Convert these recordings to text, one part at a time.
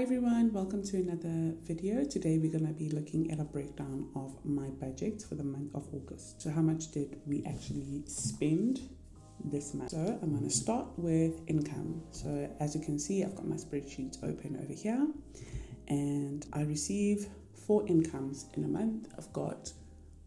everyone, welcome to another video. Today we're going to be looking at a breakdown of my budget for the month of August. So how much did we actually spend this month? So I'm going to start with income. So as you can see, I've got my spreadsheet open over here and I receive 4 incomes in a month. I've got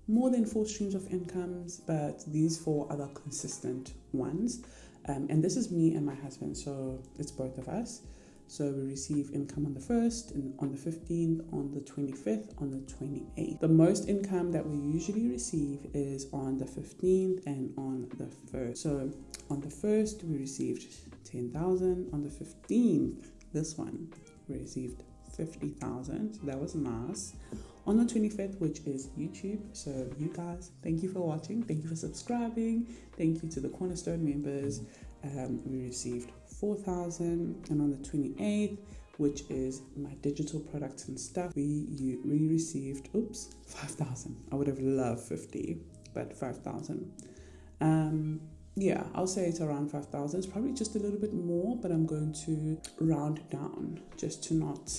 more than 4 streams of incomes, but these 4 are the consistent ones. And this is me and my husband, so it's both of us. So we receive income on the 1st, and on the 15th, on the 25th, on the 28th. The most income that we usually receive is on the 15th and on the 1st. So on the 1st, we received 10,000. On the 15th, this one, we received 50,000. So that was nice. On the 25th, which is YouTube. So you guys, thank you for watching. Thank you for subscribing. Thank you to the Cornerstone members. We received 4,000, and on the 28th, which is my digital products and stuff, we received 5,000. I would have loved 50, but 5,000. Yeah, I'll say it's around 5,000. It's probably just a little bit more, but I'm going to round down just to not,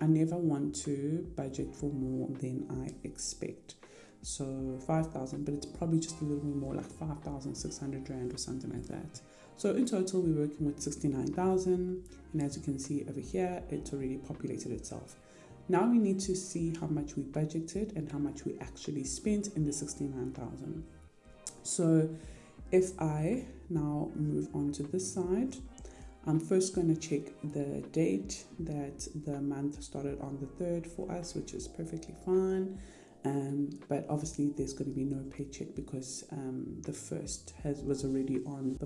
I never want to budget for more than I expect. So 5,000, but it's probably just a little bit more, like 5,600 Rand or something like that. So in total, we're working with 69,000. And as you can see over here, it's already populated itself. Now we need to see how much we budgeted and how much we actually spent in the 69,000. So if I now move on to this side, I'm first going to check the date that the month started on the 3rd for us, which is perfectly fine. But obviously there's going to be no paycheck because the 1st was already on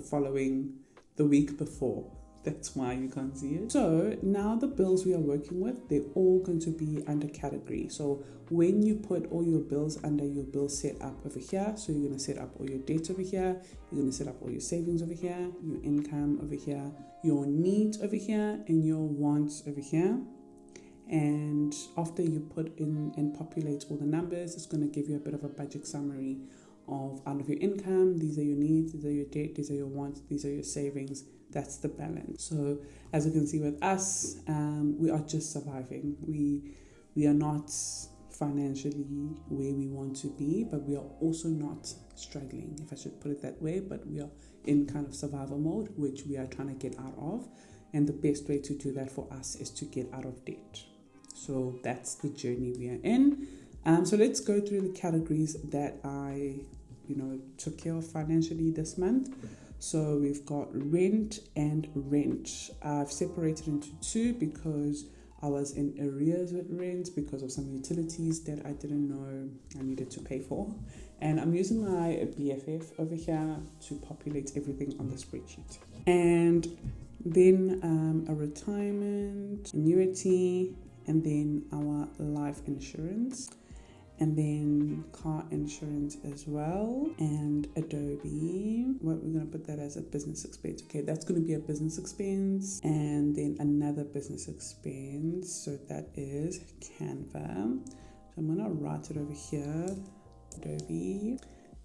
the week before. That's why you can't see it. So now the bills we are working with, they're all going to be under category. So when you put all your bills under your bill set up over here, so you're going to set up all your debts over here, you're going to set up all your savings over here, your income over here, your needs over here, and your wants over here. And after you put in and populate all the numbers, it's going to give you a bit of a budget summary of out of your income. These are your needs, these are your debt, these are your wants, these are your savings. That's the balance. So as you can see with us, we are just surviving. We are not financially where we want to be, but we are also not struggling, if I should put it that way. But we are in kind of survival mode, which we are trying to get out of. And the best way to do that for us is to get out of debt. So that's the journey we are in. So let's go through the categories that I, took care of financially this month. So we've got rent and rent. I've separated into 2 because I was in arrears with rent because of some utilities that I didn't know I needed to pay for. And I'm using my BFF over here to populate everything on the spreadsheet. And then a retirement, annuity, and then our life insurance, and then car insurance as well, and Adobe. We're going to put that as a business expense. Okay, that's going to be a business expense, and then another business expense. So that is Canva. So I'm going to write it over here, Adobe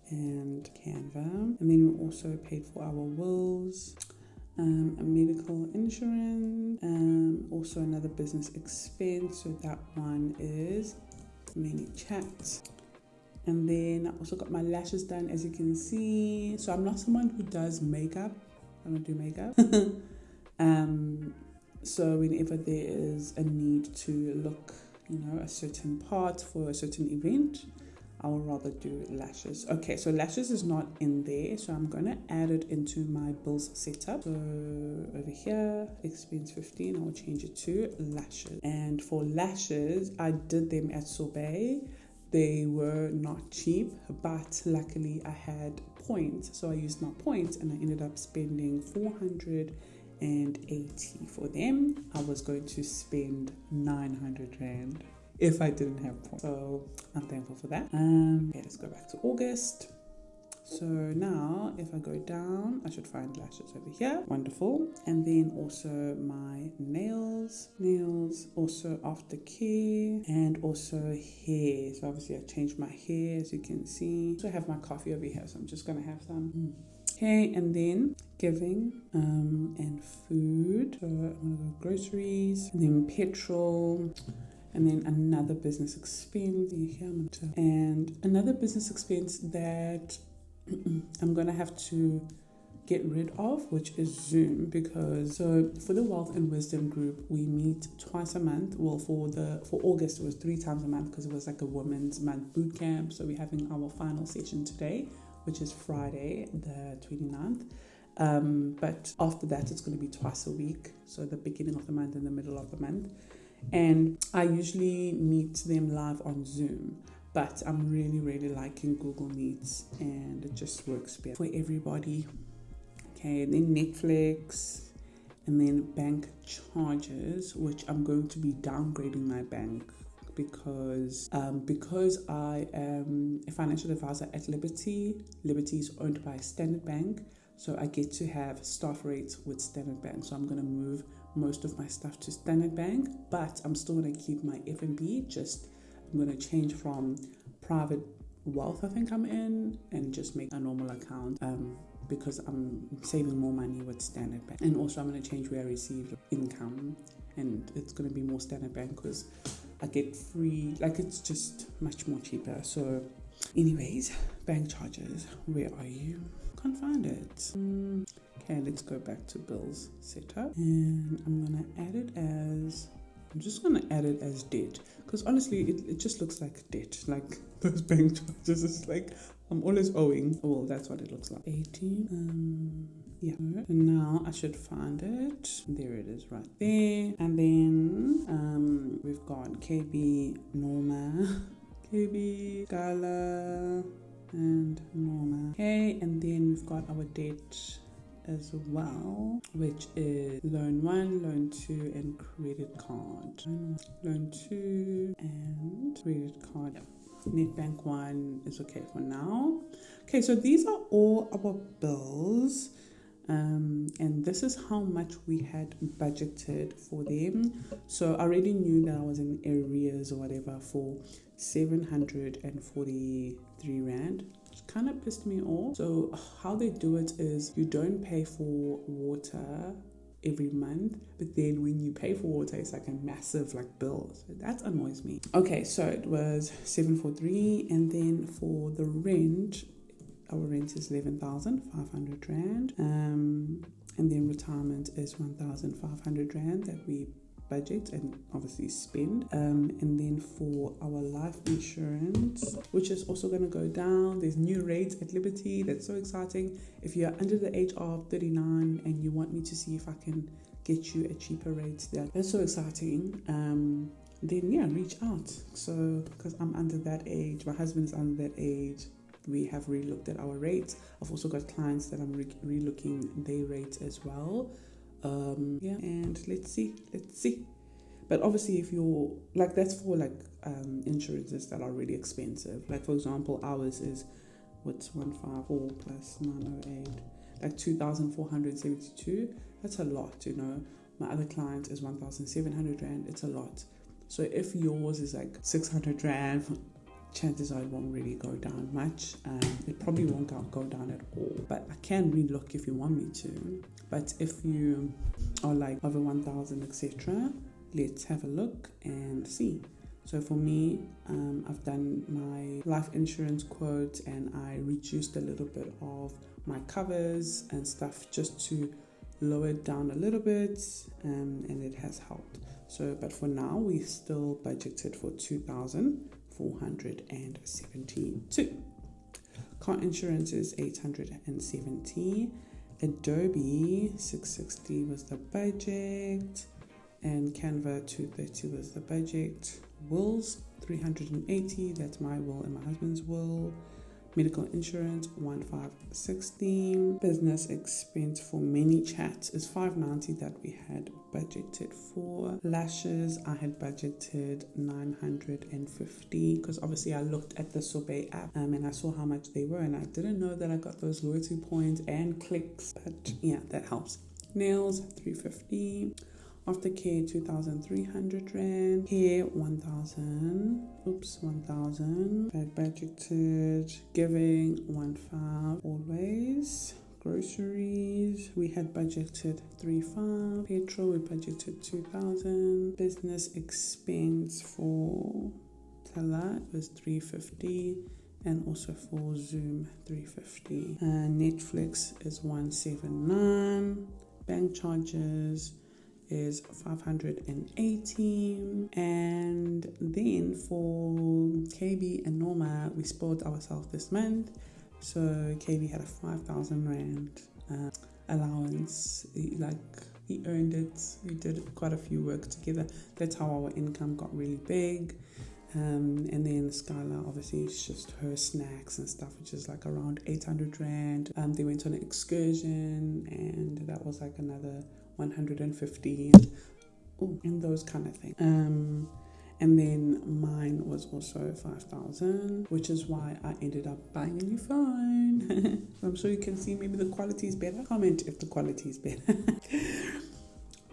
and Canva. And then we also paid for our wills. A medical insurance, also another business expense, so that one is mini chat. And then I also got my lashes done, as you can see. So I'm not someone who does makeup. I don't do makeup. So whenever there is a need to look, a certain part for a certain event, I would rather do lashes. Okay, so lashes is not in there, so I'm going to add it into my bills setup. So over here, expense 15, I will change it to lashes. And for lashes, I did them at Subby. They were not cheap, but luckily I had points. So I used my points and I ended up spending 480 for them. I was going to spend 900 Rand. If I didn't have points. So I'm thankful for that. Okay, let's go back to August. So now if I go down, I should find lashes over here. Wonderful. And then also my nails, also aftercare, and also hair. So obviously I changed my hair, as you can see. So I have my coffee over here, so I'm just gonna have some. Okay, and then giving and food. So I'm gonna go groceries, and then petrol, and then another business expense. And another business expense that I'm gonna have to get rid of, which is Zoom, because so for the Wealth and Wisdom group we meet twice a month. Well, for August it was 3 times a month because it was like a women's month boot camp. So we're having our final session today, which is Friday the 29th. But after that it's going to be twice a week, so the beginning of the month and the middle of the month. And I usually meet them live on Zoom, but I'm really liking Google Meets, and it just works better for everybody. Okay, then Netflix, and then bank charges, which I'm going to be downgrading my bank because I am a financial advisor at Liberty. Liberty is owned by Standard Bank, so I get to have staff rates with Standard Bank. So I'm going to move most of my stuff to Standard Bank, but I'm still going to keep my F&B. I'm going to change from private wealth, I think I'm in, and just make a normal account. Because I'm saving more money with Standard Bank. And also I'm going to change where I receive income, and it's going to be more Standard Bank because I get free, like it's just much more cheaper. So anyways, bank charges, where are you? Can't find it. Okay, let's go back to bills setup, and I'm just going to add it as debt, because honestly it just looks like debt, like those bank charges. It's like I'm always owing. Well, that's what it looks like. 18. Yeah. And now I should find it. There it is, right there. And then we've got KB, Norma, KB, Gala, and Norma. Okay, and then we've got our debt as well, which is loan 1, loan 2, and credit card. Loan 2 and credit card. Yeah. Net bank 1 is okay for now. Okay, so these are all our bills, and this is how much we had budgeted for them. So I already knew that I was in arrears or whatever for 743 rand. It kind of pissed me off. So how they do it is you don't pay for water every month, but then when you pay for water it's like a massive bill, so that annoys me. Okay, so it was 743, and then for the rent, our rent is 11,500 rand, and then retirement is 1,500 rand that we budget and obviously spend, and then for our life insurance, which is also going to go down, there's new rates at Liberty. That's so exciting. If you're under the age of 39 and you want me to see if I can get you a cheaper rate, that's so exciting. Then yeah, reach out. So because I'm under that age, my husband's under that age, we have relooked at our rates. I've also got clients that I'm relooking their rates as well. Yeah, and let's see. But obviously, if you're that's for insurances that are really expensive. Like for example, ours is what's 154 plus 908, like 2,472. That's a lot, you know. My other client is 1,700 rand. It's a lot. So if yours is 600 rand, chances are it won't really go down much. It probably won't go down at all. But I can relook if you want me to. But if you are over 1,000, etc., let's have a look and see. So for me, I've done my life insurance quote, and I reduced a little bit of my covers and stuff just to lower it down a little bit, and it has helped. So, but for now, we still budgeted for 2,472. Car insurance is 870. Adobe 660 was the budget, and Canva 230 was the budget. Wills 380, that's my will and my husband's will. Medical insurance 1,560. Business expense for mini chats is 590 that we had budgeted for. Lashes, I had budgeted 950 because obviously I looked at the Subby app and I saw how much they were, and I didn't know that I got those loyalty points and clicks, but yeah, that helps. Nails 350. Aftercare 2,300 rand. Hair 1,000. 1,000. Bad budgeted. Giving 1,500 always. Groceries, we had budgeted 3,500. Petrol, we budgeted 2,000. Business expense for Tala was 350, and also for Zoom 350. Netflix is 179. Bank charges is 518, and then for KB and Norma, we spoiled ourselves this month. So KB had a 5,000 rand allowance. He earned it. We did quite a few work together. That's how our income got really big. And then Skylar, obviously, it's just her snacks and stuff, which is like around 800 rand. They went on an excursion, and that was like another 150, and those kind of things. And then mine was also 5,000, which is why I ended up buying a new phone. I'm sure you can see maybe the quality is better. Comment if the quality is better.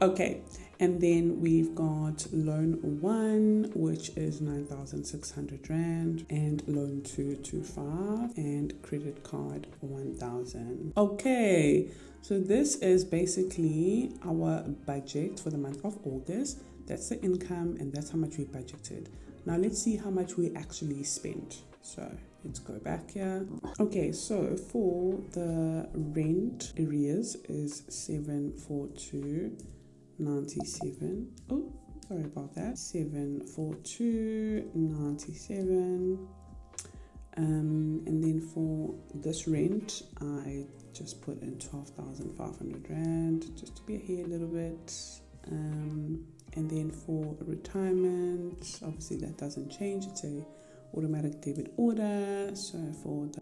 Okay, and then we've got loan 1, which is 9,600 rand, and loan 2, 2,500, and credit card 1,000. Okay, so this is basically our budget for the month of August. That's the income, and that's how much we budgeted. Now let's see how much we actually spent. So let's go back here. Okay, so for the rent arrears is 742.97. Oh, sorry about that. 742.97. And then for this rent, I just put in 12,500 rand just to be ahead a little bit. And then for retirement, obviously that doesn't change. It's a automatic debit order. So for the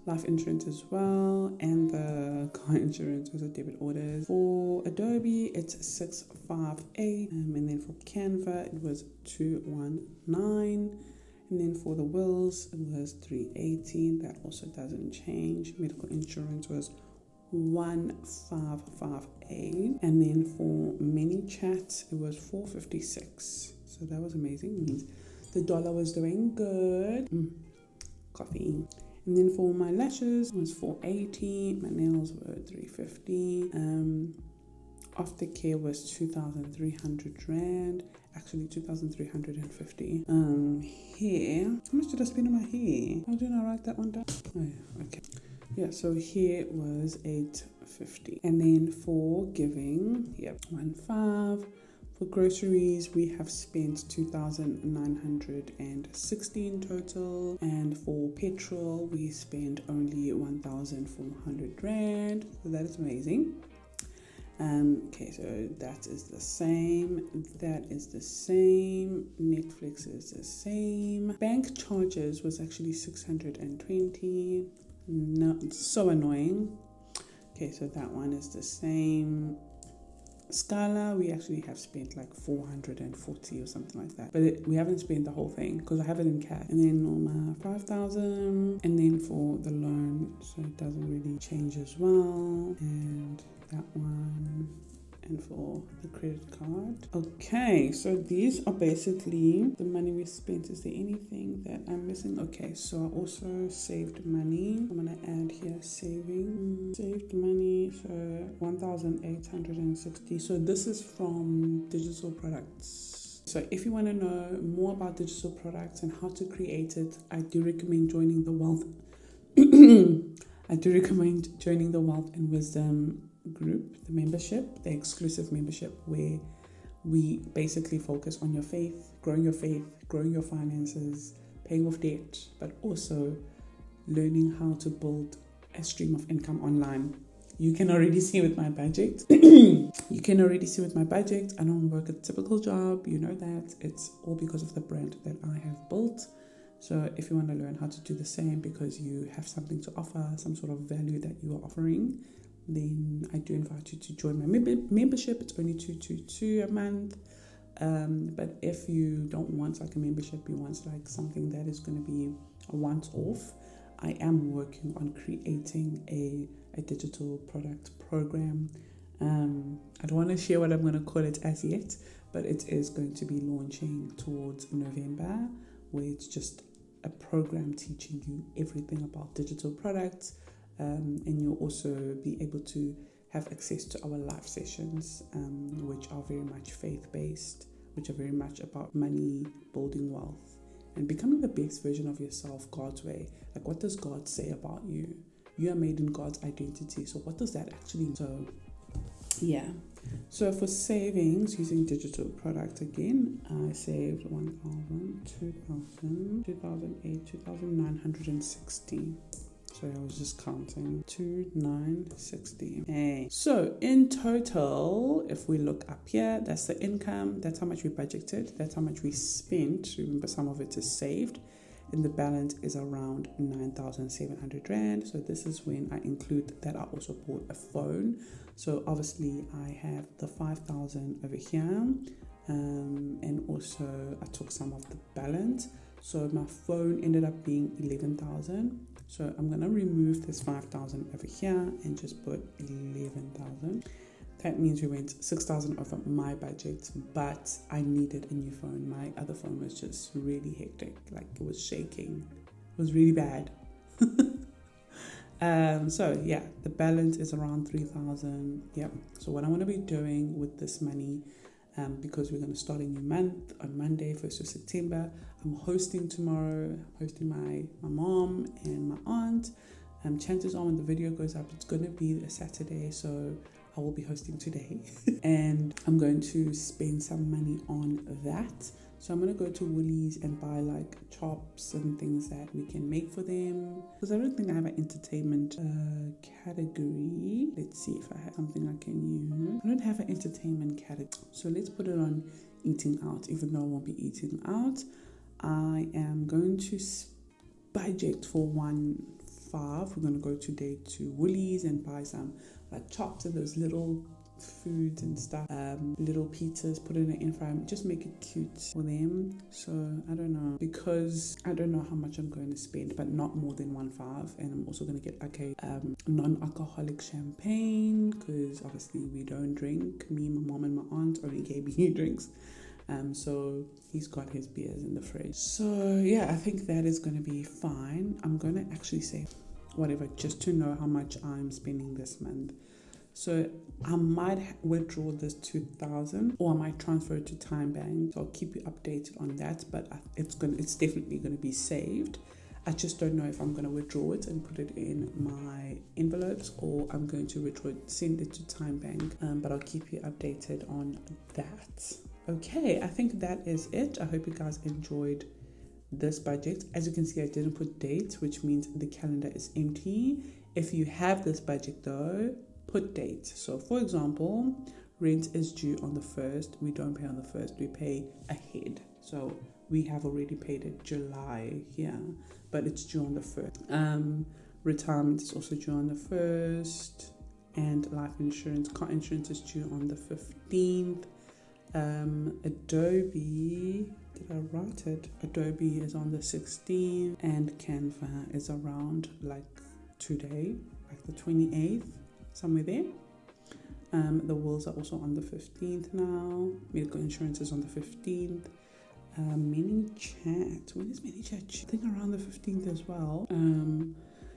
life insurance as well, and the car insurance was a debit order. For Adobe, it's 658, and then for Canva, it was 219. And then for the wills, it was 318. That also doesn't change. Medical insurance was 1558, and then for ManyChat it was 456. So that was amazing. It means the dollar was doing good. Coffee. And then for my lashes it was 480. My nails were 350. Aftercare was 2,300 rand. Actually 2,350. Hair. How much did I spend on my hair? How did I write that one down? Oh yeah, okay. Yeah, so here was 850. And then for giving, 1.5. For groceries, we have spent 2,960 in total. And for petrol, we spent only 1,400 rand. So that is amazing. Okay, so that is the same. That is the same. Netflix is the same. Bank charges was actually 620. No, it's so annoying. Okay, so that one is the same. Scala, we actually have spent like 440 or something like that, but we haven't spent the whole thing because I have it in cash. And then Norma 5,000, and then for the loan, so it doesn't really change as well, and that one, and for the credit card. Okay, so these are basically the money we spent. Is there anything that I'm missing? Okay, so I also saved money. I'm gonna add here saving. Saved money, so 1,860. So this is from digital products. So if you want to know more about digital products and how to create it, I do recommend joining the Wealth and Wisdom group, the membership, the exclusive membership, where we basically focus on your faith, growing your finances, paying off debt, but also learning how to build a stream of income online. You can already see with my budget. I don't work a typical job. You know that. It's all because of the brand that I have built. So if you want to learn how to do the same because you have something to offer, some sort of value that you are offering, then I do invite you to join my membership. It's only 222 a month. But if you don't want like a membership, you want like something that is going to be a once-off, I am working on creating a digital product program. I don't want to share what I'm going to call it as yet, but it is going to be launching towards November, where it's just a program teaching you everything about digital products, and you'll also be able to have access to our live sessions, which are very much faith-based, which are very much about money, building wealth, and becoming the best version of yourself God's way. Like, what does God say about you? You are made in God's identity. So what does that actually mean? So, yeah. So for savings using digital products, again, I saved 1,000, 2,000, 2,008, 2,960. So I was just counting 2,960. Hey. So in total, if we look up here, that's the income. That's how much we budgeted. That's how much we spent. Remember, some of it is saved. And the balance is around 9,700 Rand. So this is when I include that I also bought a phone. So obviously I have the 5,000 over here. And also I took some of the balance. So my phone ended up being 11,000. So I'm going to remove this 5,000 over here and just put 11,000. That means we went 6,000 over my budget, but I needed a new phone. My other phone was just really hectic. Like, it was shaking. It was really bad. So yeah, the balance is around 3,000. Yep. So what I want to be doing with this money, because we're going to start a new month on Monday, 1st of September. I'm hosting tomorrow. I'm hosting my mom and my aunt. Chances are when the video goes up, it's going to be a Saturday. So I will be hosting today and I'm going to spend some money on that. So I'm going to go to Woolies and buy like chops and things that we can make for them, because I don't think I have an entertainment category. Let's see if I have something I can use. I don't have an entertainment category, so let's put it on eating out. Even though I won't be eating out, I am going to budget for 1,500. We're going to go today to Woolies and buy some like chops and those little foods and stuff, little pizzas, put it in the air fryer, just make it cute for them. So I don't know, because I don't know how much I'm going to spend, but not more than 1,500. And I'm also going to get like a non-alcoholic champagne, because obviously we don't drink. Me, my mom and my aunt only gave me drinks. So he's got his beers in the fridge. So yeah, I think that is going to be fine. I'm going to actually say whatever, just to know how much I'm spending this month. So I might withdraw this 2,000, or I might transfer it to Time Bank. So I'll keep you updated on that, but it's definitely going to be saved. I just don't know if I'm going to withdraw it and put it in my envelopes, or I'm going to withdraw it, send it to Time Bank. But I'll keep you updated on that. Okay, I think that is it. I hope you guys enjoyed this budget. As you can see, I didn't put dates, which means the calendar is empty. If you have this budget though, put dates. So for example, rent is due on the 1st. We don't pay on the 1st, we pay ahead. So we have already paid it July here, but it's due on the 1st. Retirement is also due on the 1st, and life insurance, car insurance is due on the 15th. Adobe, did I write it? Adobe is on the 16th, and Canva is around like today, like the 28th, somewhere there. The wills are also on the 15th now. Medical insurance is on the 15th. ManyChat, when is ManyChat? I think around the 15th as well.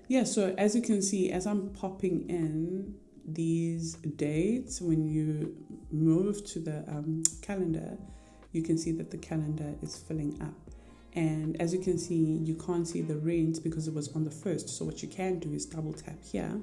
Yeah, so as you can see, as I'm popping in these dates, when you move to the calendar, you can see that the calendar is filling up. And as you can see, you can't see the rent because it was on the 1st. So what you can do is double tap here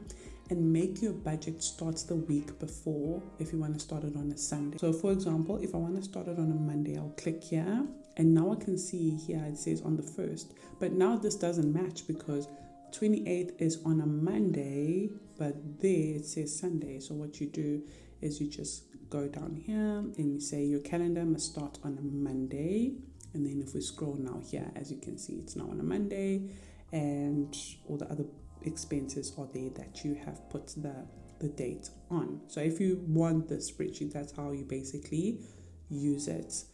and make your budget start the week before if you want to start it on a Sunday. So for example, if I want to start it on a Monday, I'll click here, and now I can see here it says on the 1st. But now this doesn't match because 28th is on a Monday, but there it says Sunday. So what you do is you just go down here and you say your calendar must start on a Monday. And then if we scroll now here, as you can see, it's now on a Monday, and all the other expenses are there that you have put the date on. So if you want the spreadsheet, that's how you basically use it.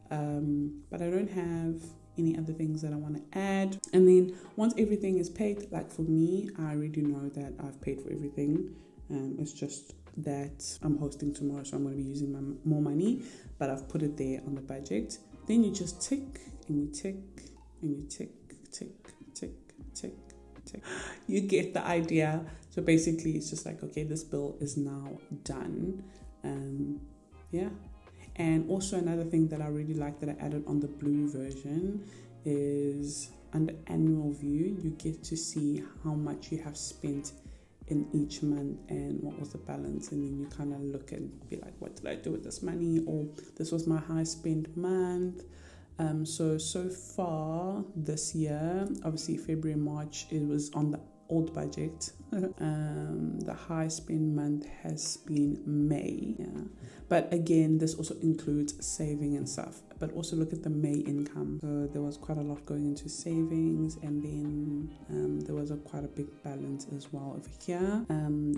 But I don't have any other things that I want to add. And then once everything is paid, like for me, I already know that I've paid for everything. It's just that I'm hosting tomorrow, so I'm going to be using more money, but I've put it there on the budget. Then you just tick and you tick and you tick, tick, tick, tick, You get the idea. So basically it's just like, okay, this bill is now done. Yeah. And also another thing that I really like that I added on the blue version is under annual view, you get to see how much you have spent in each month and what was the balance, and then you kind of look and be like, what did I do with this money, or this was my high spend month. So far this year, obviously February, March, it was on the old budget. The high spend month has been May. Yeah. But again, this also includes saving and stuff. But also look at the May income. So there was quite a lot going into savings, and then there was quite a big balance as well over here.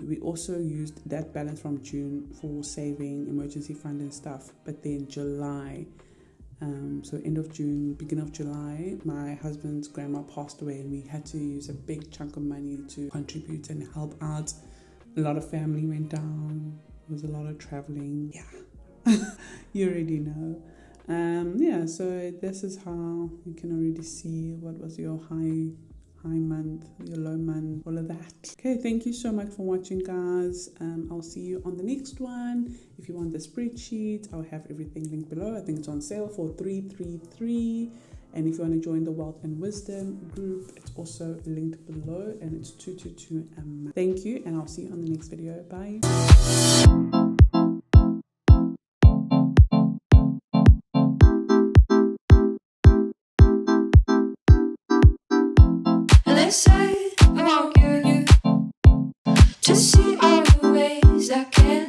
We also used that balance from June for saving, emergency fund and stuff. But then July, so end of June, beginning of July, my husband's grandma passed away, and we had to use a big chunk of money to contribute and help out. A lot of family went down. There was a lot of traveling. Yeah, you already know. Yeah, so this is how you can already see what was your high month, your low month, all of that. Okay, thank you so much for watching, guys. I'll see you on the next one. If you want the spreadsheet, I'll have everything linked below. I think it's on sale for $333. And if you want to join the Wealth and Wisdom group, it's also linked below, and it's $222 a month. Thank you, and I'll see you on the next video. Bye. They say I want you to see all the ways I can.